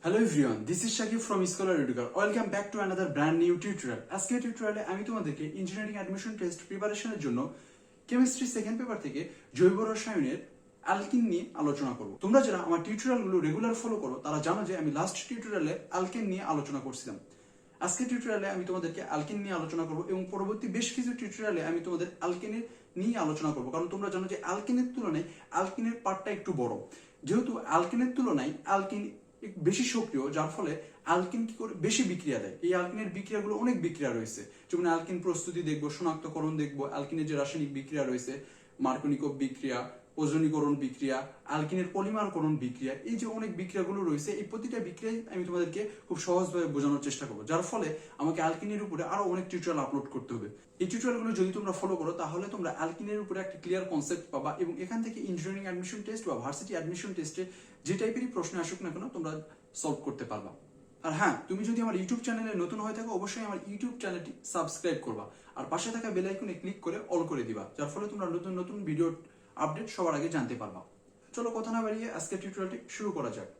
Hello everyone, this is Sakib from Scholar Educare. Welcome back to another brand new tutorial. আজকের টিউটোরিয়ালে আমি তোমাদেরকে engineering admission test প্রিপারেশনের জন্য কেমিস্ট্রি সেকেন্ড পেপার থেকে জৈব রসায়নের অ্যালকিন নিয়ে আলোচনা করব। তোমরা যারা আমার টিউটোরিয়ালগুলো রেগুলার ফলো করো তারা জানো যে আমি লাস্ট টিউটোরিয়ালে অ্যালকেন নিয়ে আলোচনা করছিলাম। আজকের টিউটোরিয়ালে আমি তোমাদেরকে অ্যালকেন নিয়ে আলোচনা করব এবং পরবর্তী বেশ কিছু টিউটোরিয়ালে আমি তোমাদের অ্যালকেনের নিয়ে আলোচনা করব, কারণ তোমরা জানো যে অ্যালকেনের তুলনায় অ্যালকিনের পার্টটা একটু বড়। যেহেতু অ্যালকেনের তুলনায় অ্যালকিন বেশি সক্রিয়, যার ফলে অ্যালকিন কি করে বেশি বিক্রিয়া দেয়। এই অ্যালকিনের বিক্রিয়াগুলো অনেক বিক্রিয়া রয়েছে, যেমন অ্যালকিন প্রস্তুতি দেখবো, শনাক্তকরণ দেখবো, অ্যালকিনের যে রাসায়নিক বিক্রিয়া রয়েছে, মার্কনিকভ বিক্রিয়া, ওজনীকরণ বিক্রিয়া, অ্যালকিনের পলিমারকরণ বিক্রিয়া, এই যে অনেক বিক্রিয়াগুলো রয়েছে, এই প্রতিটা বিক্রিয়ায় আমি তোমাদেরকে খুব সহজভাবে বোঝানোর চেষ্টা করবো, যার ফলে আমাকে অ্যালকিনের উপরে আরো অনেক টিউটোরিয়াল আপলোড করতে হবে। এই টিউটোরিয়ালগুলো যদি তোমরা ফলো করো তাহলে তোমরা অ্যালকিনের উপরে একটা ক্লিয়ার কনসেপ্ট পাবা এবং এখান থেকে ইঞ্জিনিয়ারিং অ্যাডমিশন টেস্ট বা ভার্সিটি অ্যাডমিশন টেস্টে যে টাইপেরই প্রশ্ন আসুক না কেন তোমরা সলভ করতে পারবা। আর হ্যাঁ, তুমি যদি আমার ইউটিউব চ্যানেলে নতুন হয়ে থাকো অবশ্যই আমার ইউটিউব চ্যানেলটি সাবস্ক্রাইব করবা আর পাশে থাকা বেল আইকনে ক্লিক করে অল করে দিবা, যার ফলে তোমরা নতুন নতুন ভিডিও আপডেট সবার আগে জানতে পারবা। চলো কথা না বাড়িয়ে আজকের টিউটোরিয়ালটি শুরু করা যাক।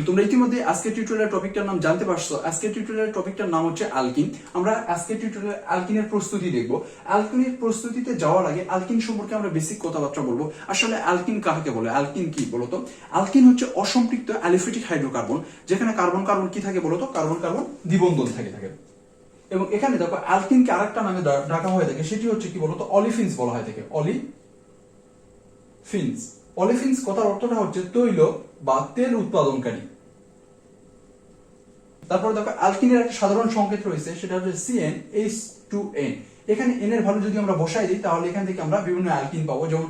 তোমরা ইতিমধ্যে আজকের টিউটোরিয়ালের টপিকটার নাম জানতে পারছো। আজকের টিউটোরিয়ালের টপিকটার নাম হচ্ছে অ্যালকিন। আমরা আজকের টিউটোরিয়ালে অ্যালকিনের প্রস্তুতি দেখব। অ্যালকিনের প্রস্তুতিতে যাওয়ার আগে অ্যালকিন সম্পর্কে আমরা বেসিক কথাবার্তা বলবো। আসলে অ্যালকিন কাকে বলে, অ্যালকিন কি বলতো? অ্যালকিন হচ্ছে অসম্পৃক্ত অ্যালিফেটিক হাইড্রোকার্বন, যেখানে কার্বন কার্বন কি থাকে বলতো? কার্বন কার্বন দ্বিবন্ধন থাকে। এবং এখানে দেখো অ্যালকিনকে আরেকটা নামে ডাকা হয়ে থাকে, সেটি হচ্ছে কি বলতো? অলিফিনস বলা হয় থাকে। অলিফিনস কথার অর্থটা হচ্ছে তৈল বা তেল উৎপাদনকারী। তারপর দেখো অ্যালকিনের একটা সাধারণ সংকেত রয়েছে, সেটা হচ্ছে CnH2n। এখানে n এর ভ্যালু যদি আমরা বসাই দিই তাহলে এখান থেকে আমরা বিভিন্ন অ্যালকিন পাবো, যেমন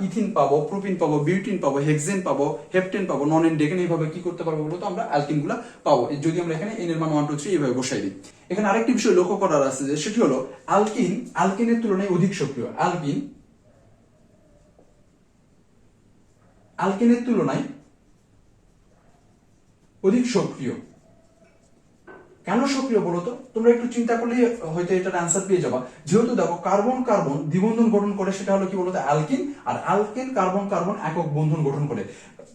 ইথিন পাবো, প্রোপিন পাবো, বিউটিন পাবো, হেক্সেন পাবো, হেপটেন পাবো, নন এন ডেকেন। এইভাবে কি করতে পারবো বলতো? আমরা অ্যালকিনগুলো পাবো যদি আমরা এখানে n এর মান 1 2 3 এইভাবে বসাই দিই। এখানে আরেকটি বিষয় লক্ষ্য করার আছে, যে সেটি হলো অ্যালকিনের তুলনায় অধিক সক্রিয়। অ্যালকিনের তুলনায় অধিক সক্রিয়। কেন সক্রিয় বলতো? তোমরা একটু চিন্তা করলে হয়তো এটার অ্যান্সার পেয়ে যাবা। যেহেতু দেখো কার্বন কার্বন দ্বিবন্ধন গঠন করে, সেটা হলো কি বলতো? অ্যালকিন। আর অ্যালকেন কার্বন কার্বন একক বন্ধন গঠন করে।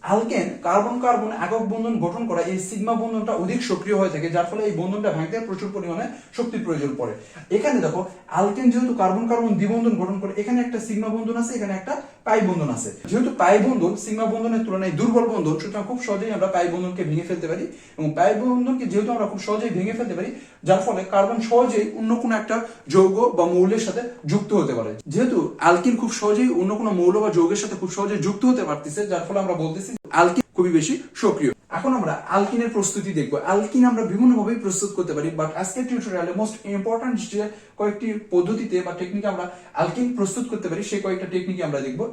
অ্যালকেন কার্বন কার্বন একক বন্ধন গঠন করা এই সিগমা বন্ধনটা অধিক সক্রিয় হয়ে থাকে, যার ফলে এই বন্ধনটা ভাঙতে প্রচুর পরিমাণে শক্তির প্রয়োজন পড়ে। এখানে দেখো অ্যালকেন যেহেতু কার্বন কার্বন দ্বিবন্ধন গঠন করে, এখানে একটা সিগমা বন্ধন আছে, এখানে একটা পাই বন্ধন আছে। যেহেতু পাই বন্ধন সিগমা বন্ধনের তুলনায় দুর্বল বন্ধন, সুতরাং খুব সহজেই আমরা পাই বন্ধনকে ভেঙে ফেলতে পারি। এবং পাই বন্ধনকে যেহেতু আমরা খুব সহজেই ভেঙে ফেলতে পারি, যার ফলে কার্বন সহজেই অন্য কোনো একটা যৌগ বা মৌলের সাথে যুক্ত হতে পারে। যেহেতু অ্যালকিন খুব সহজেই অন্য কোনো মৌল বা যৌগের সাথে খুব সহজেই যুক্ত হতে পারতেছে, যার ফলে আমরা বলতেছি অ্যালকিন খুবই বেশি সক্রিয়। এখন আমরা অ্যালকিনের প্রস্তুতি দেখবো। অ্যালকিন আমরা বিভিন্ন ভাবে প্রস্তুত করতে পারি, বাট আজকের টিউটোরিয়ালে মোস্ট ইম্পর্টেন্ট যে কয়েকটি পদ্ধতিতে বা টেকনিকে আমরা অ্যালকিন প্রস্তুত করতে পারি, সেই কয়েকটা টেকনিক আমরা দেখবো।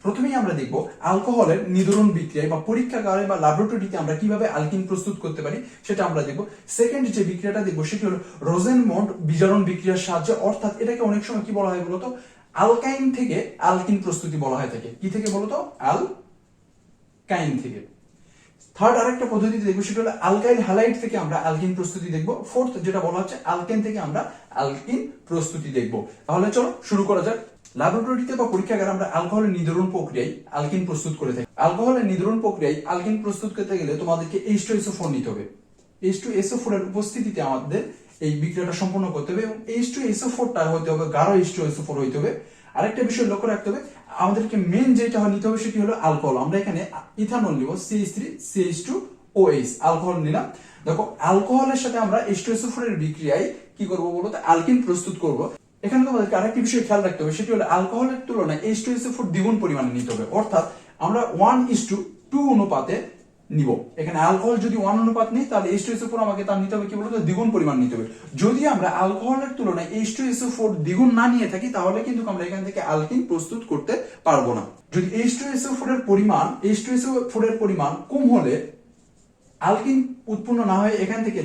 প্রথমেই আমরা দেখবো অ্যালকোহলের নিধরণ বিক্রিয়ায় বা পরীক্ষাগারে বা ল্যাবরেটরিতে আমরা কিভাবে অ্যালকিন প্রস্তুত করতে পারি সেটা আমরা দেখবো। সেকেন্ড যে বিক্রিয়াটা দেখবো সেটি হলো রোজেনমন্ড বিজারণ বিক্রিয়ার সাহায্যে, অর্থাৎ এটাকে অনেক সময় কি বলা হয় বলতো? অ্যালকাইন থেকে অ্যালকিন প্রস্তুতি বলা হয় থাকে। কি থেকে বলতো? অ্যালকাইন থেকে। থার্ড আরেকটা পদ্ধতি দেখবো, সেটা হলো অ্যালকাইল হ্যালাইড থেকে আমরা অ্যালকিন প্রস্তুতি দেখবো। ফোর্থ যেটা বলা হচ্ছে অ্যালকেন থেকে আমরা অ্যালকিন প্রস্তুতি দেখবো। তাহলে চলো শুরু করা যাক। ল্যাবরেটরিতে বা পরীক্ষাগারে আমরা অ্যালকোহলের নিধরণ প্রক্রিয়ায় অ্যালকিন প্রস্তুত করে থাকি। অ্যালকোহলের নিধরণ প্রক্রিয়ায় অ্যালকিন প্রস্তুত করতে গেলে তোমাদেরকে H2SO4 নিতে হবে। H2SO4 এর উপস্থিতিতে আমাদের এই বিক্রিয়াটা সম্পন্ন করতে হবে এবং H2SO4 টা হতে হবে গাঢ় H2SO4 হইতে হবে। আরেকটা বিষয় লক্ষ্য রাখতে হবে, আমাদেরকে মেন যেটা নিতে হবে সেটি হলো অ্যালকোহল। আমরা এখানে ইথানল নিব, CH3CH2OH অ্যালকোহল নিলাম। দেখো অ্যালকোহলের সাথে আমরা H2SO4 এর বিক্রিয়ায় কি করব বলতো? অ্যালকিন প্রস্তুত করব। এখানে তোমাদেরকে আরেকটি বিষয় খেয়াল রাখতে হবে, সেটি হলো অ্যালকোহলের তুলনায় H2SO4 দ্বিগুণ পরিমাণে নিতে হবে, অর্থাৎ আমরা 1:2 অনুপাতে নিব। এখানে অ্যালকোহল যদি 1 অনুপাত নিই তাহলে H2SO4 আমাকে তার নিতে হবে কি বলতো? দ্বিগুণ পরিমাণ নিতে হবে। যদি আমরা অ্যালকোহলের তুলনায় H2SO4 দ্বিগুণ না নিয়ে থাকি তাহলে কিন্তু আমরা এখান থেকে অ্যালকিন প্রস্তুত করতে পারবো না। যদি H2SO4 এর পরিমাণ কম হলে অ্যালকিন উৎপন্ন না হয়ে এখান থেকে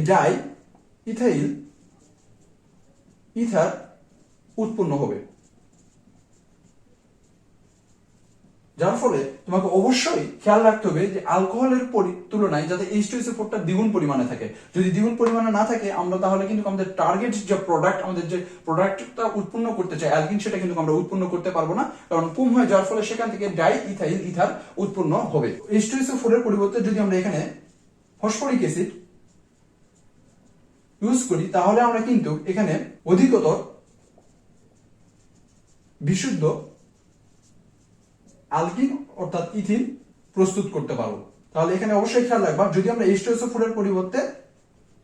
ইথার উৎপন্ন হবে, যার ফলে তোমাকে অবশ্যই খেয়াল রাখতে হবে যে অ্যালকোহলের তুলনায় যাতে H2SO4টা দ্বিগুণ পরিমাণে থাকে। যদি দ্বিগুণ পরিমাণে না থাকে আমরা তাহলে কিন্তু আমাদের টার্গেট যে প্রোডাক্ট, আমাদের যে প্রোডাক্টটা উৎপন্ন করতে চাই অ্যালকিন, সেটা কিন্তু আমরা উৎপন্ন করতে পারবো না, কারণ কম হয়ে যাওয়ার ফলে সেখান থেকে ডাই ইথাইল ইথার উৎপন্ন হবে। H2SO4 এর পরিবর্তে যদি আমরা এখানে ফসফরিক অ্যাসিড ইউজ করি তাহলে আমরা কিন্তু এখানে অধিকতর বিশুদ্ধ অ্যালকিন অর্থাৎ ইথিন প্রস্তুত করতে পারবো। তাহলে এখানে অবশ্যই খেয়াল রাখবা, যদি আমরা H2SO4 এর পরিবর্তে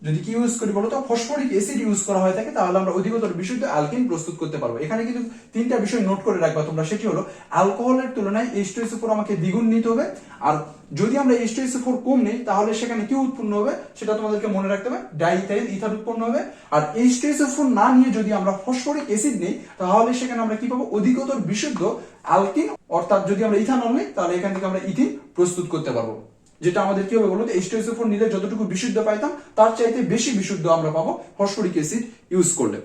যদি কি ইউজ করি বলতো ফসফরিক অ্যাসিড ইউজ করা হয় থাকে, তাহলে আমরা অধিকতর বিশুদ্ধ অ্যালকিন প্রস্তুত করতে পারবো। এখানে কিন্তু তিনটা বিষয় নোট করে রাখবা তোমরা, সেটি হলো অ্যালকোহলের তুলনায় H2SO4 আমাকে দ্বিগুণ নিতে হবে, আর যদি আমরা H2SO4 কম নেই তাহলে সেখানে কি উৎপন্ন হবে সেটা তোমাদেরকে মনে রাখতে হবে, ডাইইথাইল ইথার উৎপন্ন হবে। আর H2SO4 না নিয়ে যদি আমরা ফসফরিক অ্যাসিড নেই তাহলে সেখানে আমরা কি পাবো, অধিকতর বিশুদ্ধ অ্যালকিন, অর্থাৎ যদি আমরা ইথানল নিই তাহলে এখান থেকে আমরা ইথিন প্রস্তুত করতে পারবো, যেটা আমাদের কি হবে বলতো H2SO4 নিলে যতটুকু বিশুদ্ধ পাইতাম তার চাইতে বেশি বিশুদ্ধ আমরা পাবো ফসফরিক অ্যাসিড ইউজ করলে।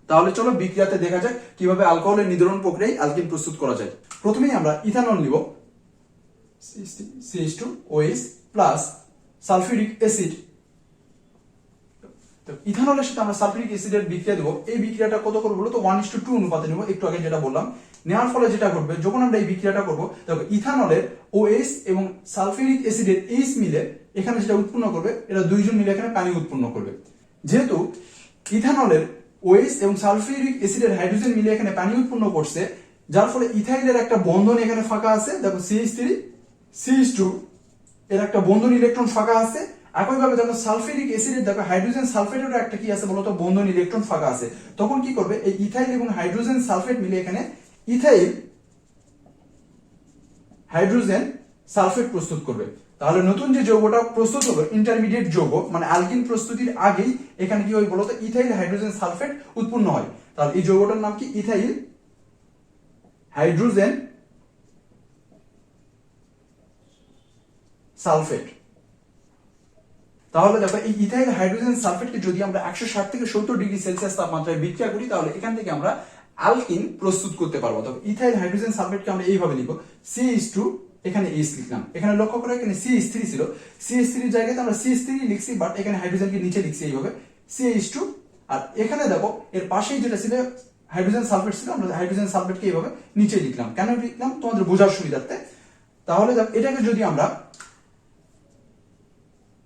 তাহলে চলো বিক্রিয়াতে দেখা যাক কিভাবে অ্যালকোহলের নির্ধারণ প্রক্রিয়ায় অ্যালকিন প্রস্তুত করা যায়। প্রথমেই আমরা ইথানল নিব, CH2OH প্লাস সালফিউরিক অ্যাসিড। তো ইথানলের সাথে আমরা সালফিউরিক অ্যাসিডের বিক্রিয়া দেব। এই বিক্রিয়াটা কত করব বলতো 1:2 অনুপাতে নেব, একটু আগে যেটা বললাম। নেওয়ার ফলে যেটা ঘটবে, যখন আমরা এই বিক্রিয়াটা করব দেখো ইথানলের OH এবং সালফিউরিক অ্যাসিডের H মিলে এখানে যেটা উৎপন্ন করবে, এরা দুইজন মিলে এখানে পানি উৎপন্ন করবে। যেহেতু ইথানলের OH এবং সালফিউরিক অ্যাসিডের হাইড্রোজেন মিলে এখানে পানি উৎপন্ন করছে, যার ফলে ইথাইলের একটা বন্ধন এখানে ফাঁকা আছে, দেখো CH3 CH2 এর একটা বন্ধন ইলেকট্রন ফাঁকা আছে। একইভাবে দেখো সালফিউরিক অ্যাসিডের দেখো হাইড্রোজেন সালফেটেরও একটা কি আছে বলতো, বন্ধন ইলেকট্রন ফাঁকা আছে। তখন কি করবে, এই ইথাইল এবং হাইড্রোজেন সালফেট মিলে এখানে ইথাইল হাইড্রোজেন সালফেট প্রস্তুত করবে। তাহলে নতুন যে যৌগটা প্রস্তুত হলো ইন্টারমিডিয়েট যৌগ, মানে অ্যালকিন প্রস্তুতির আগেই এখানে কি হয় বলতো, ইথাইল হাইড্রোজেন সালফেট উৎপন্ন হয়। তাহলে এই যৌগটার নাম কি, ইথাইল হাইড্রোজেন সালফেট। তাহলে দেখো এই ইথাইল হাইড্রোজেন সালফেটকে যদি আমরা 160 থেকে 70 ডিগ্রি সেলসিয়াস তাপমাত্রায় বিক্রিয়া করি তাহলে এখান থেকে আমরা অ্যালকিন প্রস্তুত করতে পারবো। তবে ইথাইল হাইড্রোজেন সালফেটকে আমরা এইভাবে লিখব, CH2 এখানে H লিখলাম। এখানে লক্ষ্য করো এখানে CH3 ছিল, CH3 এর জায়গায় আমরা CH3 লিখছি, বাট এখানে হাইড্রোজেনকে নিচে লিখছি এইভাবে CH2। আর এখানে দেখো এর পাশেই যেটা ছিল হাইড্রোজেন সালফেট ছিল, আমরা হাইড্রোজেন সালফেটকে এইভাবে নিচে লিখলাম। কেন লিখলাম তোমাদের বোঝার সুবিধার্থে। তাহলে এটাকে যদি আমরা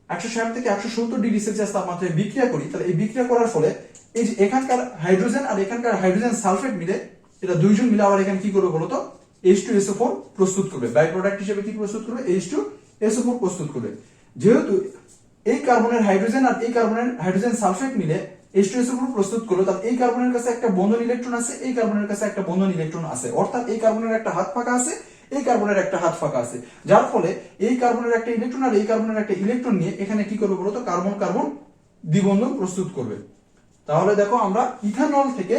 160 থেকে 170 ডিগ্রি সেলসিয়াস তাপমাত্রায় বিক্রিয়া করি, তাহলে এই বিক্রিয়া করার ফলে এই যে এখানকার হাইড্রোজেন আর এখানকার হাইড্রোজেন সালফেট মিলে এটা দুইজন মিলে আবার এখানে কি করবে বলতো, H2SO4 প্রস্তুত করবে। বাই প্রোডাক্ট হিসেবে কি প্রস্তুত করবে, H2SO4 প্রস্তুত করবে। যেহেতু এই কার্বনের হাইড্রোজেন আর এই কার্বনের হাইড্রোজেন সালফেট মিলে H2SO4 প্রস্তুত করলো, তাহলে এই কার্বনের কাছে একটা বন্ধন ইলেকট্রন আছে, এই কার্বনের কাছে একটা বন্ধন ইলেকট্রন আছে, অর্থাৎ এই কার্বনের একটা হাত ফাঁকা আছে, এই কার্বনের একটা হাত ফাঁকা আছে, যার ফলে এই কার্বনের একটা ইলেকট্রন আর এই কার্বনের একটা ইলেকট্রন নিয়ে এখানে কি করবে বলতো, কার্বন কার্বন দ্বিবন্ধন প্রস্তুত করবে। তাহলে দেখো আমরা ইথানল থেকে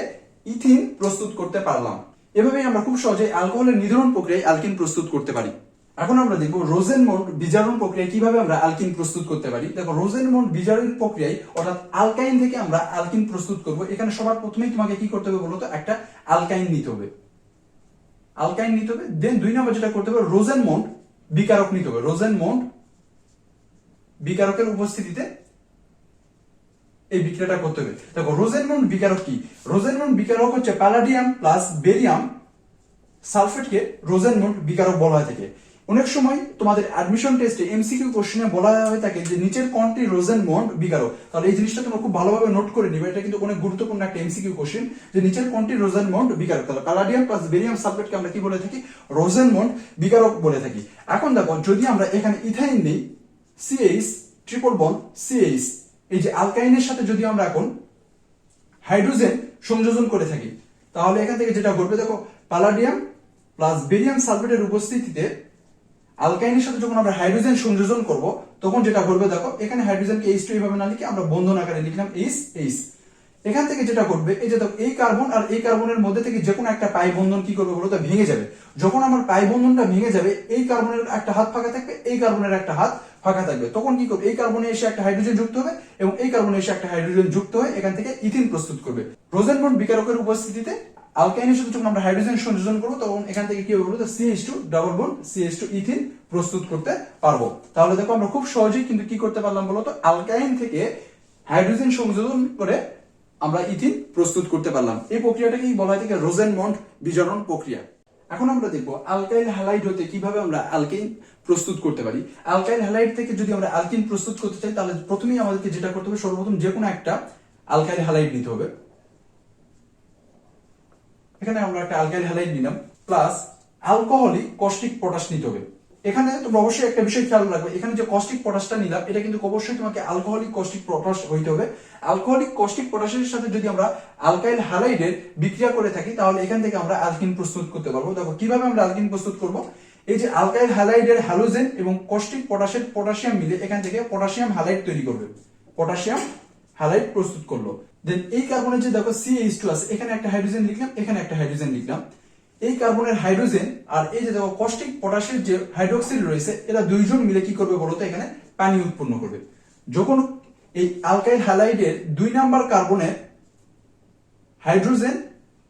ইথিন প্রস্তুত করতে পারলাম। এভাবেই আমরা খুব সহজে অ্যালকোহলের নির্ধারণ প্রক্রিয়ায় অ্যালকিন প্রস্তুত করতে পারি। এখন আমরা দেখব রোজেনমন্ড বিজারণ প্রক্রিয়ায় কিভাবে আমরা অ্যালকিন প্রস্তুত করতে পারি। দেখো রোজেনমন্ড বিজারণ প্রক্রিয়ায় অর্থাৎ অ্যালকাইন থেকে আমরা অ্যালকিন প্রস্তুত করব। এখানে সবার প্রথমেই তোমাকে কি করতে হবে বলতো, একটা অ্যালকাইন নিতে হবে, অ্যালকাইন নিতে হবে। দেন 2 নম্বর যেটা করতে হবে, রোজেনমন্ড বিকারক নিতে হবে। রোজেনমন্ড বিকারকের উপস্থিতিতে এই বিক্রিয়াটা করতে হবে। দেখো রোজেনমন্ড বিকারক কি, রোজেনমন্ড বিকারক হচ্ছে প্যালাডিয়াম প্লাস বেরিয়াম সালফেটকে রোজেনমন্ড বিকারক বলা হয় থাকে। অনেক সময় তোমাদের অ্যাডমিশন টেস্টে এমসিকিউ কোশ্চেনে বলা হয়ে থাকে যে নিচের কোনটি রোজেনমন্ড বিকারক। তাহলে এই জিনিসটা তোমরা খুব ভালোভাবে নোট করে নিবে, এটা কিন্তু অনেক গুরুত্বপূর্ণ একটা এমসিকিউ কোশ্চেন, যে নিচের কোনটি রোজেনমন্ড বিকারক। তাহলে প্যালাডিয়াম প্লাস বেরিয়াম সালফেটকে আমরা কি বলে থাকি, রোজেনমন্ড বিকারক বলে থাকি। এখন দেখো যদি আমরা এখানে ইথাইন নেই, CH ট্রিপল বন্ড CH, এই যে অ্যালকাইনের সাথে যদি আমরা এখন হাইড্রোজেন সংযোজন করে থাকি তাহলে এখান থেকে যেটা ঘটবে, দেখো প্যালাডিয়াম প্লাস বেরিয়াম সালফেটের উপস্থিতিতে অ্যালকাইনের সাথে যখন আমরা হাইড্রোজেন সংযোজন করব তখন যেটা ঘটবে, দেখো এখানে হাইড্রোজেনকে H2 এইভাবে না লিখে আমরা বন্ধন আকারে লিখলাম H। এখান থেকে যেটা ঘটবে, এই যে দেখো এই কার্বন আর এই কার্বনের মধ্যে থেকে যে কোনো একটা পাই বন্ধন কি করবে বলতো, ভেঙে যাবে। যখন আমার পাই বন্ধনটা ভেঙে যাবে, এই কার্বনের একটা হাত ফাঁকা থাকবে, এই কার্বনের একটা হাত ফাঁকা থাকবে, তখন কি করবে, এই কার্বনে এসে একটা হাইড্রোজেন যুক্ত হবে এবং এই কার্বনে এসে একটা হাইড্রোজেন যুক্ত হয়ে এখান থেকে ইথিন প্রস্তুত করবে। রোজেনমন্ড বিকারকের উপস্থিতিতে অ্যালকাইনের সাথে যখন আমরা হাইড্রোজেন সংযোজন করবো তখন এখান থেকে কি হবে বলতো CH2 double bond CH2 ethene প্রস্তুত করতে পারবো। তাহলে দেখো আমরা খুব সহজেই কিন্তু কি করতে পারলাম বলতো, অ্যালকাইন থেকে হাইড্রোজেন সংযোজন করে আমরা ইথিন প্রস্তুত করতে পারলাম। এই প্রক্রিয়াটাকেই বলা হয় থাকে রোজেনমন্ড বিজারণ প্রক্রিয়া। এখন আমরা দেখবো অ্যালকাইল হ্যালাইড হতে কিভাবে আমরা অ্যালকেন প্রস্তুত করতে পারি। অ্যালকাইল হ্যালাইড থেকে যদি আমরা অ্যালকিন প্রস্তুত করতে চাই তাহলে প্রথমেই আমাদেরকে যেটা করতে হবে, সর্বপ্রথম যে কোনো একটা অ্যালকাইল হ্যালাইড নিতে হবে। এখানে আমরা একটা অ্যালকাইল হ্যালাইড নিলাম, প্লাস অ্যালকোহলিক কস্টিক পটাশ নিতে হবে। এখানে তোমরা অবশ্যই একটা বিষয় খেয়াল রাখবে, এখানে যে কস্টিক পটাশটা নিলাম এটা কিন্তু অবশ্যই তোমাকে অ্যালকোহলিক কস্টিক পটাশ হইতে হবে। অ্যালকোহলিক কস্টিক পটাশের সাথে যদি আমরা অ্যালকাইল হ্যালাইডের বিক্রিয়া করে থাকি তাহলে এখান থেকে আমরা অ্যালকিন প্রস্তুত করতে পারবো। দেখো কিভাবে আমরা অ্যালকিন প্রস্তুত করব, এই যে অ্যালকাইল হ্যালাইডের হ্যালোজেন এবং কস্টিক পটাশের পটাশিয়াম মিলে এখান থেকে পটাশিয়াম হ্যালাইড তৈরি করবে, পটাশিয়াম হ্যালাইড প্রস্তুত করলো। দেন এই কার্বনের যে দেখো CH2 আছে, এখানে একটা হাইড্রোজেন লিখলাম, এখানে একটা হাইড্রোজেন লিখলাম। এই কার্বনের হাইড্রোজেন আর এই যে দেখো কস্টিক পটাশের যে হাইড্রোক্সিল রয়েছে, এরা দুইজন মিলে কি করবে বলতো, এখানে পানি উৎপন্ন করবে। যখন এই অ্যালকাইল হ্যালাইডের 2 নাম্বার কার্বনের হাইড্রোজেন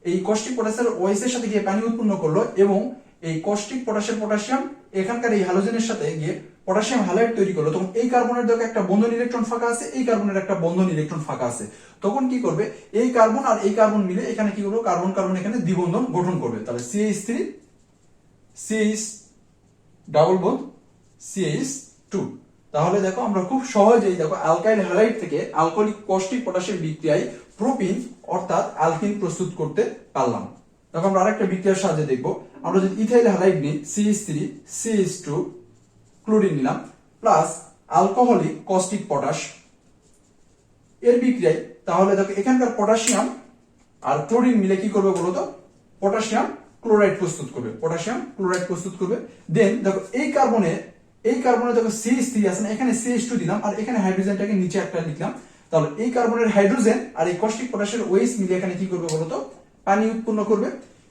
এই কস্টিক পটাশের OH এর সাথে গিয়ে পানি উৎপন্ন করলো এবং এই কস্টিক পটাশের পটাশিয়াম এখানকার এই হ্যালোজেনের সাথে গিয়ে পটাশিয়াম হ্যালাইড তৈরি করলো, তখন এই কার্বনের দেখো একটা বন্ধন ইলেকট্রন ফাঁকা আছে, এই কার্বনের একটা বন্ধন ইলেকট্রন ফাঁকা আছে। তখন কি করবে, এই কার্বন আর এই কার্বন মিলে এখানে কি করবে, কার্বন কার্বন এখানে দ্বিবন্ধন গঠন করবে। তাহলে CH3 CH double bond CH2। তাহলে দেখো আমরা খুব সহজেই দেখো অ্যালকাইল হ্যালাইড থেকে অ্যালকোহলিক কস্টিক পটাশের বিক্রিয়ায় প্রোপিন অর্থাৎ অ্যালকিন প্রস্তুত করতে পারলাম। দেখো আমরা আরেকটা বিক্রিয়ার সাহায্যে দেখবো, আমরা যদি ইথাইল হ্যালাইড নিই CH3 CH2 ক্লোরিন নিলাম প্লাস অ্যালকোহলিক কস্টিক পটাশ এর বিক্রিয়ায়, তাহলে দেখো এখানকার পটাশিয়াম আর ক্লোরিন মিলে কি করবে বলতো, পটাশিয়াম ক্লোরাইড প্রস্তুত করবে, পটাশিয়াম ক্লোরাইড প্রস্তুত করবে। দেন দেখো এই কার্বনে দেখো CH3 আছে না, এখানে CH2 দিলাম আর এখানে হাইড্রোজেনটাকে নিচে একটা লিখলাম। তাহলে এই কার্বনের হাইড্রোজেন আর এই কস্টিক পটাশের OH মিলে এখানে কি করবে বলতো, পানি উৎপন্ন করবে।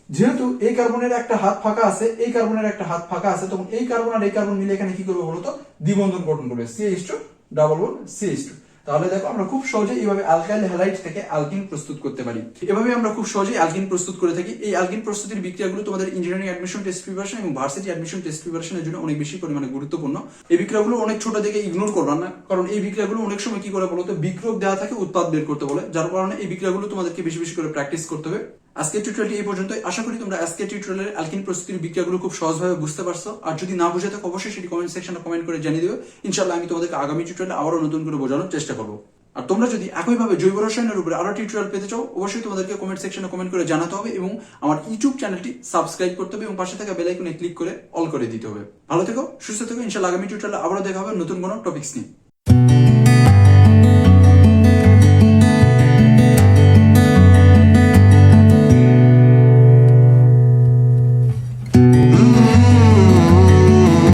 যেহেতু এই কার্বনের একটা হাত ফাঁকা আছে, এই কার্বনের একটা হাত ফাঁকা আছে, তখন এই কার্বন আর এই কার্বন মিলে এখানে কি করবে বলতো, দ্বিবন্ধন গঠন করবে, CH2 ডাবল বন্ড CH2। তাহলে দেখো আমরা খুব সহজে এইভাবে অ্যালকাইল হ্যালাইড থেকে অ্যালকিন প্রস্তুত করতে পারি। এভাবে আমরা খুব সহজে অ্যালকিন প্রস্তুত করে থাকি। এই অ্যালকিন প্রস্তুতির বিক্রিয়াগুলো তোমাদের ইঞ্জিনিয়ারিং অ্যাডমিশন টেস্ট প্রিপারেশন এবং ভার্সিটি অ্যাডমিশন টেস্ট প্রিপারেশনের জন্য অনেক বেশি পরিমাণে গুরুত্বপূর্ণ। এই বিক্রিয়াগুলো অনেক ছোট থেকে ইগনোর করবা না, কারণ এই বিক্রিয়াগুলো অনেক সময় কি করে বলতো, বিক্রিয়ক দেওয়া থাকে উৎপাদ বের করতে বলে, যার কারণে এই বিক্রিয়াগুলো তোমাদেরকে বেশি বেশি করে প্র্যাকটিস করতে হবে। আজকের টিউটোরিয়ালটি এই পর্যন্তই। আশা করি তোমরা আজকের টিউটোরিয়ালের অ্যালকিন প্রস্তুতির বিক্রিয়াগুলো খুব সহজভাবে বুঝতে পারছো। আর যদি না বুঝে থাকো অবশ্যই সেটি কমেন্ট সেকশনে কমেন্ট করে জানিয়ে দিও। ইনশাআল্লাহ আমি তোমাদেরকে আগামী টিউটোরিয়ালে আবারও নতুন করে বোঝানোর চেষ্টা করবো। আর তোমরা যদি একইভাবে জৈব রসায়নের উপরে আরো টিউটোরিয়াল পেতে চাও অবশ্যই তোমাদেরকে কমেন্ট সেকশনে কমেন্ট করে জানাতে হবে এবং আমার ইউটিউব চ্যানেলটি সাবস্ক্রাইব করতে হবে এবং পাশে থাকা বেল আইকনে ক্লিক করে অল করে দিতে হবে। ভালো থেকো, সুস্থ থেকো। ইনশাআল্লাহ আগামী টিউটোরিয়ালে আবারও দেখা হবে নতুন কোনো টপিকস নিয়ে।